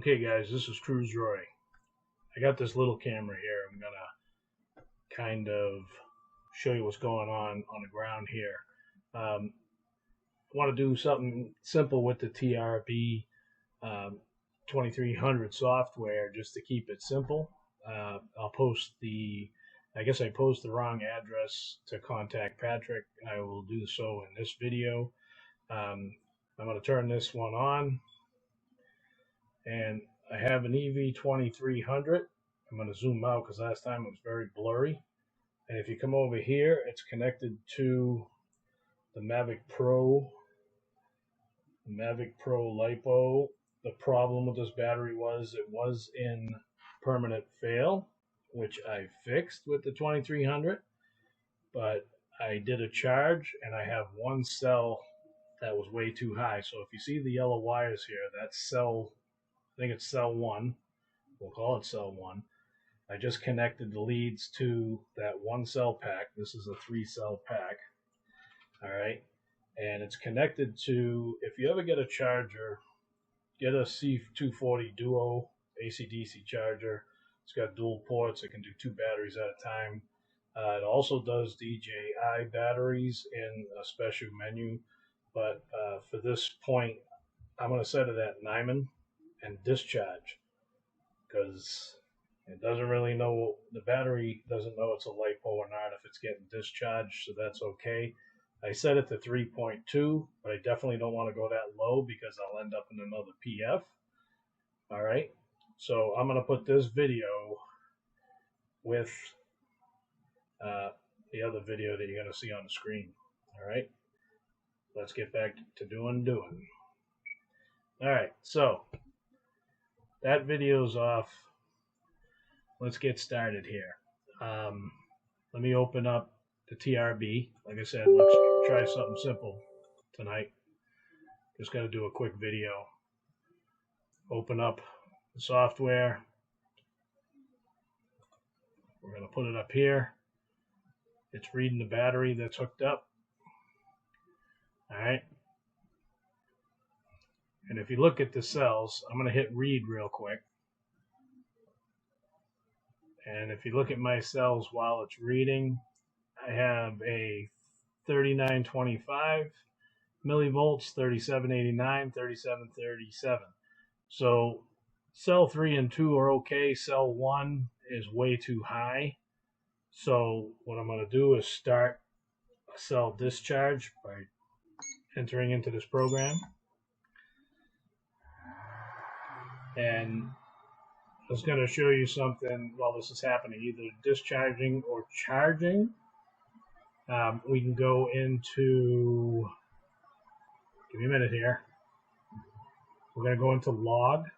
Okay guys, this is Cruise Roy. I got this little camera here. I'm gonna kind of show you what's going on the ground here. I want to do something simple with the TRB 2300 software just to keep it simple. I'll post I guess I posted the wrong address to contact Patrick. I will do so in this video. I'm going to turn this one on, and I have an EV2300. I'm going to zoom out because last time it was very blurry. And if you come over here, it's connected to the Mavic Pro lipo. The problem with this battery was it was in permanent fail, which I fixed with the 2300, but I did a charge and I have one cell that was way too high. So if you see the yellow wires here, that's cell, I think it's cell 1. We'll call it cell 1. I just connected the leads to that one cell pack. This is a 3-cell pack. All right. And it's connected to, if you ever get a charger, get a C240 Duo AC/DC charger. It's got dual ports. It can do 2 batteries at a time. It also does DJI batteries in a special menu. But for this point, I'm going to set it at Nyman and discharge, because it doesn't really know, the battery doesn't know it's a lipo or not if it's getting discharged, so that's okay. I set it to 3.2, but I definitely don't want to go that low because I'll end up in another PF. All right, so I'm going to put this video with the other video that you're going to see on the screen. All right, let's get back to doing. All right, so that video's off. Let's get started here. Let me open up the TRB. Like I said, let's try something simple tonight. Just got to do a quick video. Open up the software. We're going to put it up here. It's reading the battery that's hooked up. All right. And if you look at the cells, I'm going to hit read real quick. And if you look at my cells while it's reading, I have a 3925 millivolts, 3789, 3737. So cell 3 and 2 are okay. Cell 1 is way too high. So what I'm going to do is start a cell discharge by entering into this program. And I was going to show you something while this is happening, either discharging or charging. We can go into, give me a minute here. We're going to go into log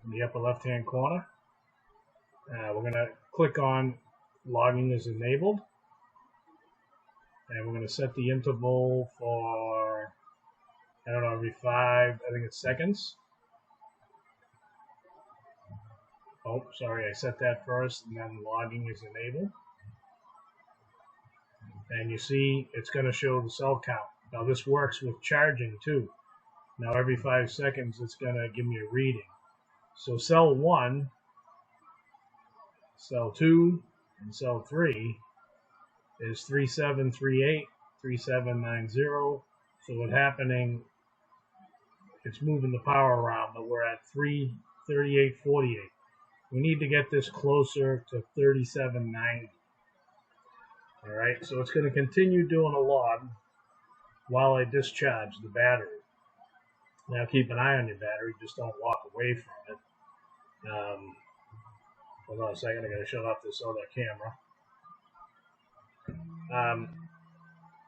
in the upper left-hand corner. We're going to click on logging is enabled. And we're going to set the interval for, I don't know, every 5, I think it's seconds. Oh, sorry, I set that first, and then logging is enabled. And you see it's going to show the cell count. Now this works with charging too. Now every 5 seconds it's going to give me a reading. So cell 1, cell 2, and cell 3 is 3738, 3790. So what's happening, it's moving the power around, but we're at 33848. We need to get this closer to 3790. All right, so it's going to continue doing a log while I discharge the battery. Now keep an eye on your battery, just don't walk away from it. Hold on a second, I got to shut off this other camera.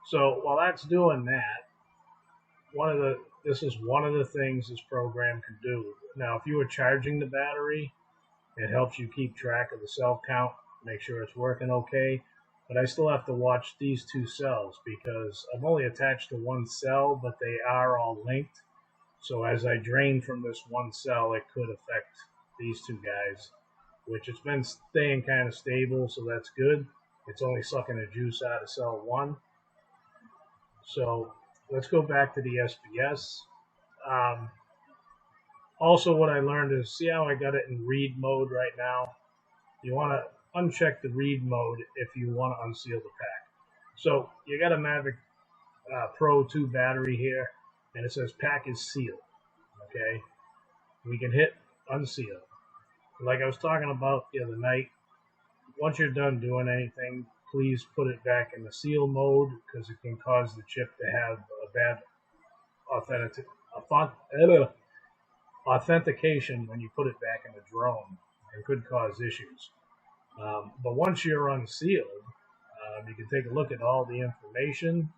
So while that's doing that, this is one of the things this program can do. Now if you were charging the battery, it helps you keep track of the cell count, make sure it's working okay. But I still have to watch these 2 cells because I've only attached to one cell, but they are all linked. So as I drain from this one cell, it could affect these 2 guys, which it's been staying kind of stable, so that's good. It's only sucking the juice out of cell 1. So let's go back to the SBS. Also, what I learned is, see how I got it in read mode right now? You want to uncheck the read mode if you want to unseal the pack. So you got a Mavic Pro 2 battery here, and it says pack is sealed. Okay, we can hit unseal. Like I was talking about the other night, once you're done doing anything, please put it back in the seal mode because it can cause the chip to have a bad authentication when you put it back in the drone and could cause issues. But once you're unsealed, you can take a look at all the information.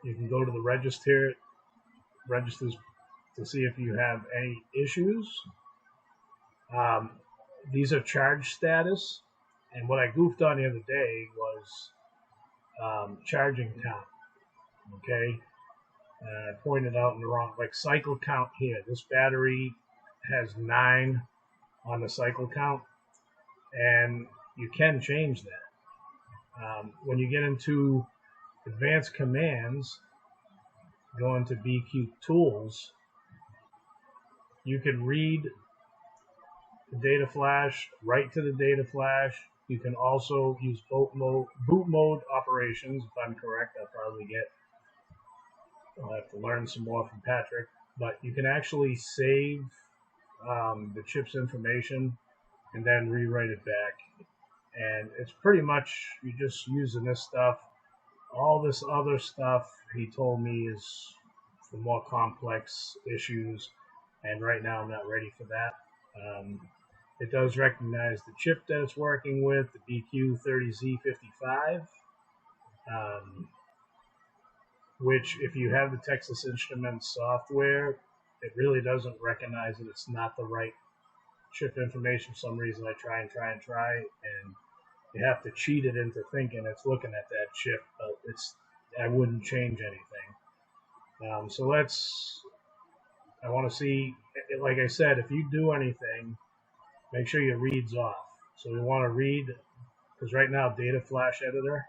You can go to the registers to see if you have any issues. These are charge status, and what I goofed on the other day was charging count. Okay, I pointed out in the wrong, like cycle count here. This battery has 9 on the cycle count, and you can change that. When you get into advanced commands, go into BQ tools, you can read the data flash, write to the data flash. You can also use boot mode operations. If I'm correct, I'll have to learn some more from Patrick. But you can actually save the chip's information and then rewrite it back. And it's pretty much you just using this stuff. All this other stuff he told me is for more complex issues, and right now I'm not ready for that. It does recognize the chip that it's working with, the BQ30Z55, which if you have the Texas Instruments software, it really doesn't recognize it. It's not the right chip information. For some reason I try, and you have to cheat it into thinking it's looking at that chip, but I wouldn't change anything. So I want to see, like I said, if you do anything, make sure your read's off. So we want to read, because right now data flash editor,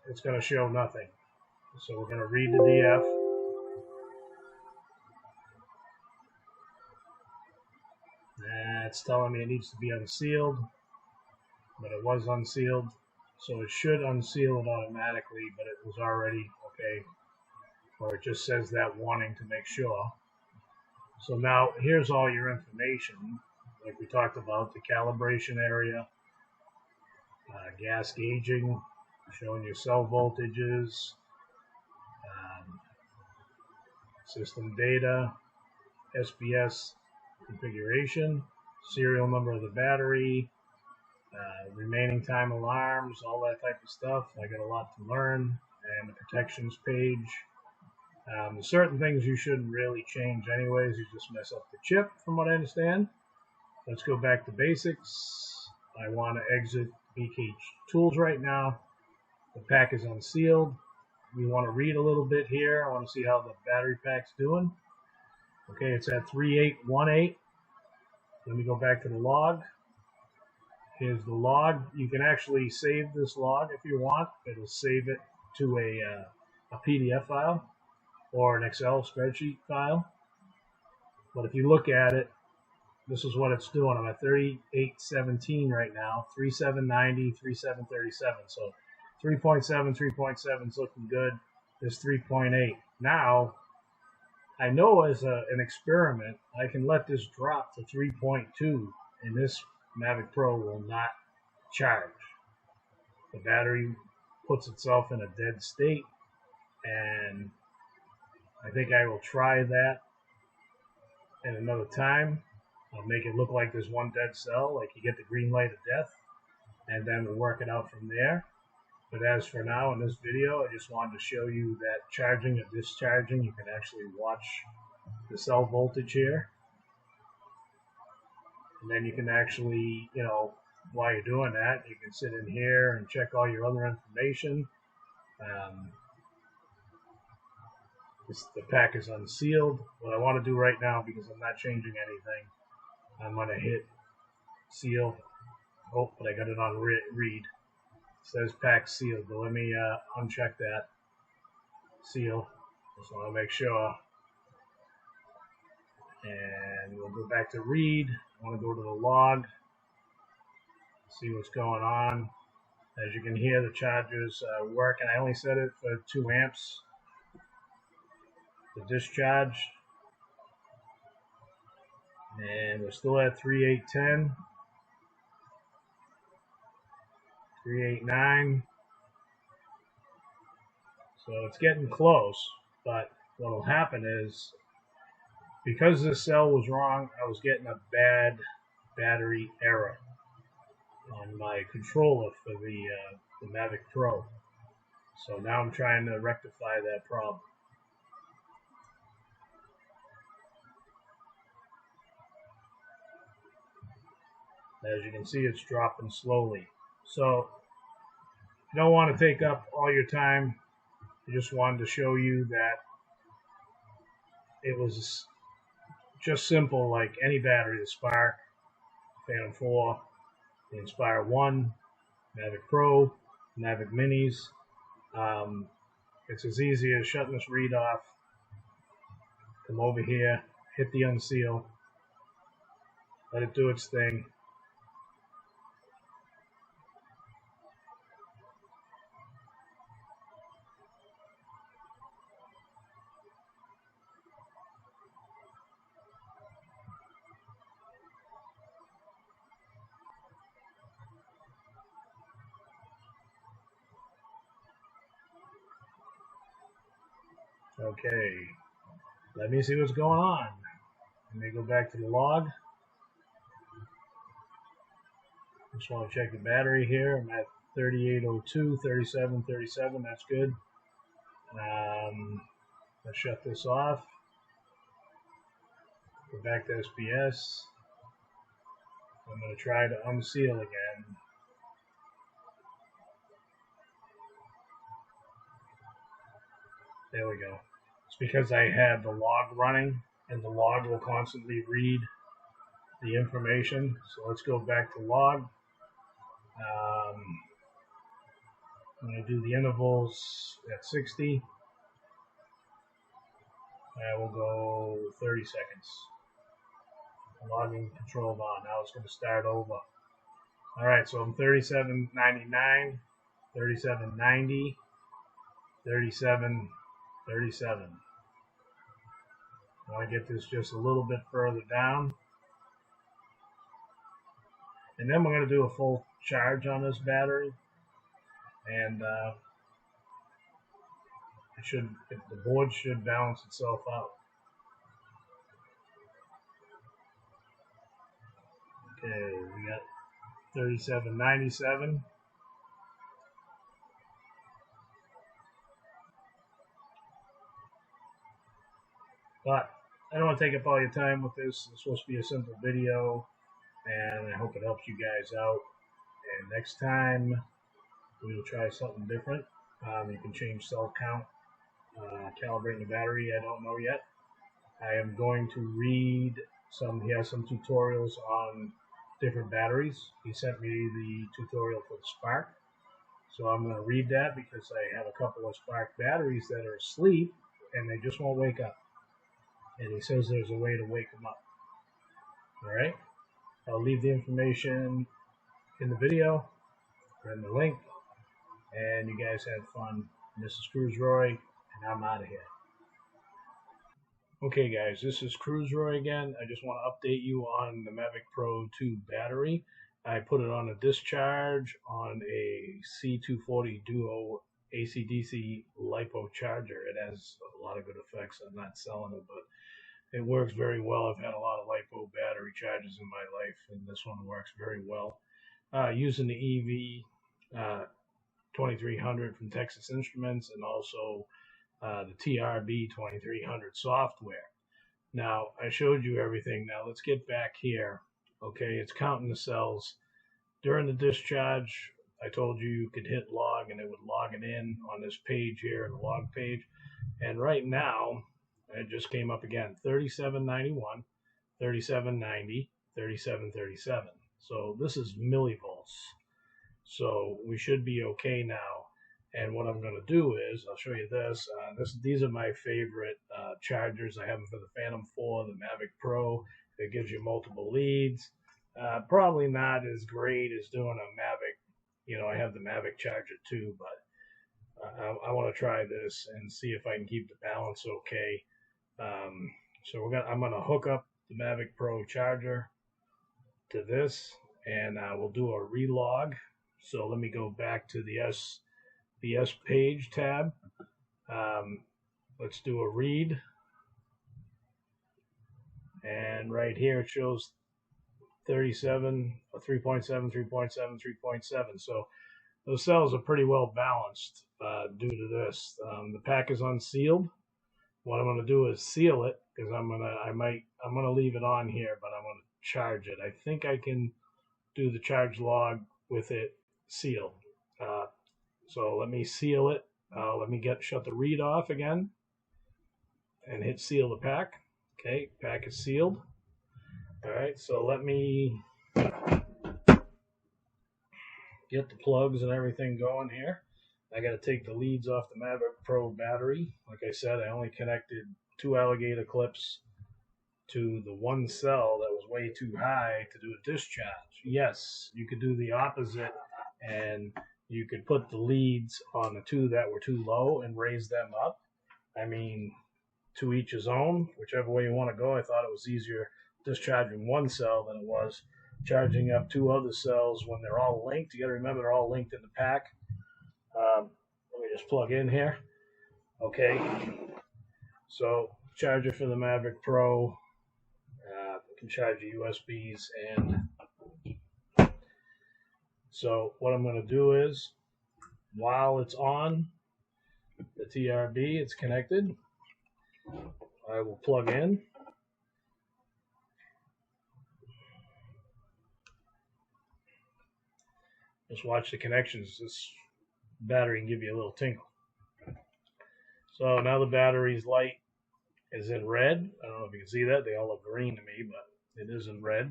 it's going to show nothing. So we're going to read the DF. It's telling me it needs to be unsealed, but it was unsealed. So it should unseal it automatically, but it was already okay. Or it just says that warning to make sure. So now here's all your information, like we talked about, the calibration area, gas gauging, showing your cell voltages, system data, SBS configuration, serial number of the battery, remaining time alarms, all that type of stuff. I got a lot to learn, and the protections page. Certain things you shouldn't really change anyways. You just mess up the chip, from what I understand. Let's go back to basics. I want to exit BK tools right now. The pack is unsealed. We want to read a little bit here. I want to see how the battery pack's doing. Okay, it's at 3818. Let me go back to the log. Here's the log. You can actually save this log if you want. It'll save it to a PDF file or an Excel spreadsheet file. But if you look at it, this is what it's doing. I'm at 3817 right now, 3790, 3737. So 3.7, 3.7 is looking good. There's 3.8. Now, I know as an experiment, I can let this drop to 3.2, and this Mavic Pro will not charge. The battery puts itself in a dead state, and I think I will try that at another time. I'll make it look like there's one dead cell, like you get the green light of death, and then we'll work it out from there. But as for now, in this video, I just wanted to show you that charging and discharging, you can actually watch the cell voltage here. And then you can actually, while you're doing that, you can sit in here and check all your other information. The pack is unsealed. What I want to do right now, because I'm not changing anything, I'm going to hit seal. Oh, but I got it on read. It says pack sealed, but let me uncheck that. Seal. Just want to make sure. And we'll go back to read. I want to go to the log, see what's going on. As you can hear, the charger's working. I only set it for 2 amps. The discharge. And we're still at 3810, 389. So it's getting close, but what will happen is, because this cell was wrong, I was getting a bad battery error on my controller for the Mavic Pro. So now I'm trying to rectify that problem. As you can see, it's dropping slowly. So you don't want to take up all your time. I just wanted to show you that it was just simple, like any battery. The Spark, Phantom 4, the Inspire 1, Mavic Pro, Mavic Minis. It's as easy as shutting this read off, come over here, hit the unseal, let it do its thing. Okay, let me see what's going on. Let me go back to the log. Just want to check the battery here. I'm at 3802, 3737. That's good. Let's shut this off. Go back to SPS. I'm going to try to unseal again. There we go. It's because I had the log running, and the log will constantly read the information. So let's go back to log. I'm going to do the intervals at 60. I will go 30 seconds. Logging controlled on. Now it's going to start over. All right, so I'm 37.99, 37.90, 37.37. I want to get this just a little bit further down. And then we're going to do a full charge on this battery. And the board should balance itself out. Okay, we got 37.97. But I don't want to take up all your time with this. It's supposed to be a simple video, and I hope it helps you guys out. And next time, we will try something different. You can change cell count, calibrating the battery. I don't know yet. I am going to read he has some tutorials on different batteries. He sent me the tutorial for the Spark. So I'm going to read that because I have a couple of Spark batteries that are asleep and they just won't wake up. And he says there's a way to wake them up. Alright? I'll leave the information in the video or in the link. And you guys have fun. This is Cruz Roy, and I'm out of here. Okay guys, this is Cruz Roy again. I just want to update you on the Mavic Pro 2 battery. I put it on a discharge on a C240 Duo AC/DC lipo charger. It has a lot of good effects. I'm not selling it, but it works very well. I've had a lot of lipo battery chargers in my life, and this one works very well. Using the EV 2300 from Texas Instruments, and also the TRB 2300 software. Now, I showed you everything. Now, let's get back here. Okay, it's counting the cells. During the discharge, I told you could hit log, and it would log it in on this page here, the log page. And right now, it just came up again, 3791, 3790, 3737. So this is millivolts. So we should be okay now. And what I'm going to do is, I'll show you this. These are my favorite chargers. I have them for the Phantom 4, the Mavic Pro. It gives you multiple leads. Probably not as great as doing a Mavic. You know, I have the Mavic charger too, but I want to try this and see if I can keep the balance okay. So I'm gonna hook up the Mavic Pro charger to this, and we'll do a relog. So let me go back to the S page tab. Let's do a read, and right here it shows 37, 3.7, 3.7, 3.7. So those cells are pretty well balanced due to this. The pack is unsealed. What I'm going to do is seal it, because I'm gonna leave it on here, but I'm going to charge it. I think I can do the charge log with it sealed. So let me seal it. Let me shut the read off again and hit seal the pack. Okay, pack is sealed. All right, so let me get the plugs and everything going here. I got to take the leads off the Mavic Pro battery. Like I said, I only connected 2 alligator clips to the one cell that was way too high to do a discharge. Yes, you could do the opposite, and you could put the leads on the 2 that were too low and raise them up. I mean, to each his own, whichever way you want to go. I thought it was easier discharging one cell than it was charging up 2 other cells when they're all linked. You got to remember they're all linked in the pack. Let me just plug in here. Okay, so charger for the Mavic Pro. Can charge your USBs, and so what I'm going to do is, while it's on the TRB, it's connected, I will plug in. Just watch the connections. This battery can give you a little tinkle. So now the battery's light is in red. I don't know if you can see that. They all look green to me, but it is in red.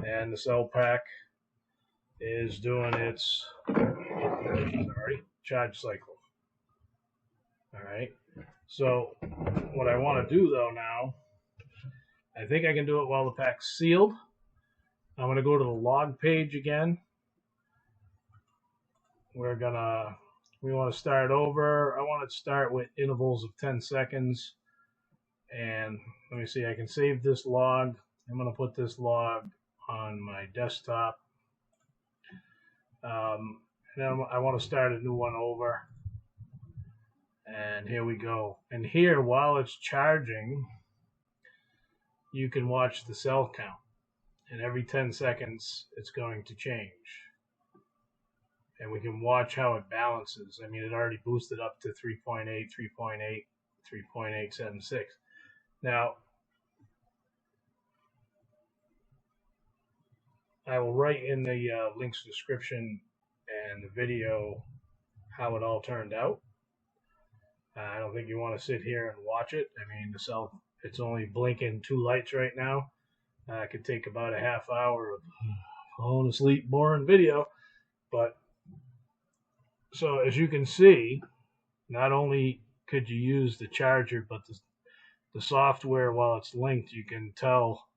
And the cell pack is doing its charge cycle. All right. So what I want to do though now, I think I can do it while the pack's sealed. I'm going to go to the log page again. We want to start over. I want to start with intervals of 10 seconds. And let me see, I can save this log. I'm going to put this log on my desktop. And then I want to start a new one over. And here we go. And here, while it's charging, you can watch the cell count. And every 10 seconds, it's going to change. And we can watch how it balances. I mean, it already boosted up to 3.8, 3.8, 3.876. Now, I will write in the links description and the video how it all turned out. I don't think you want to sit here and watch it. I mean, the cell, it's only blinking 2 lights right now. It could take about a half hour of falling asleep, boring video. But so as you can see, not only could you use the charger, but the software, while it's linked, you can tell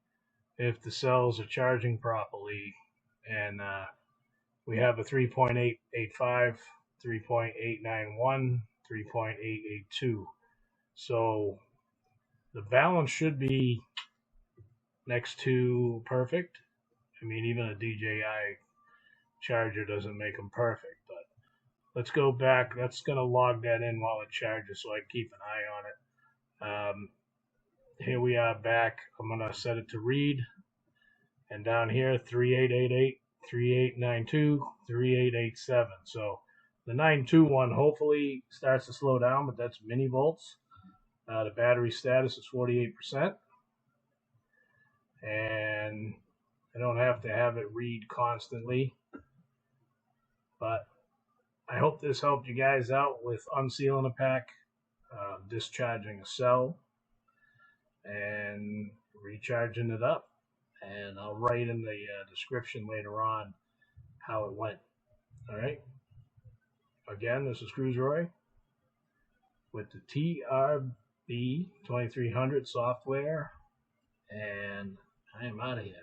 if the cells are charging properly. And we have a 3.885, 3.891, 3.882. So the balance should be next to perfect. I mean, even a DJI charger doesn't make them perfect, but let's go back. That's going to log that in while it charges so I can keep an eye on it. Here we are back. I'm going to set it to read. And down here, 3888, 3892, 3887. So the 92 one hopefully starts to slow down, but that's millivolts. The battery status is 48%. And I don't have to have it read constantly. But I hope this helped you guys out with unsealing a pack, discharging a cell, and recharging it up. And I'll write in the description later on how it went. All right. again, this is Cruiseroy with the TRB 2300 software, and I am out of here.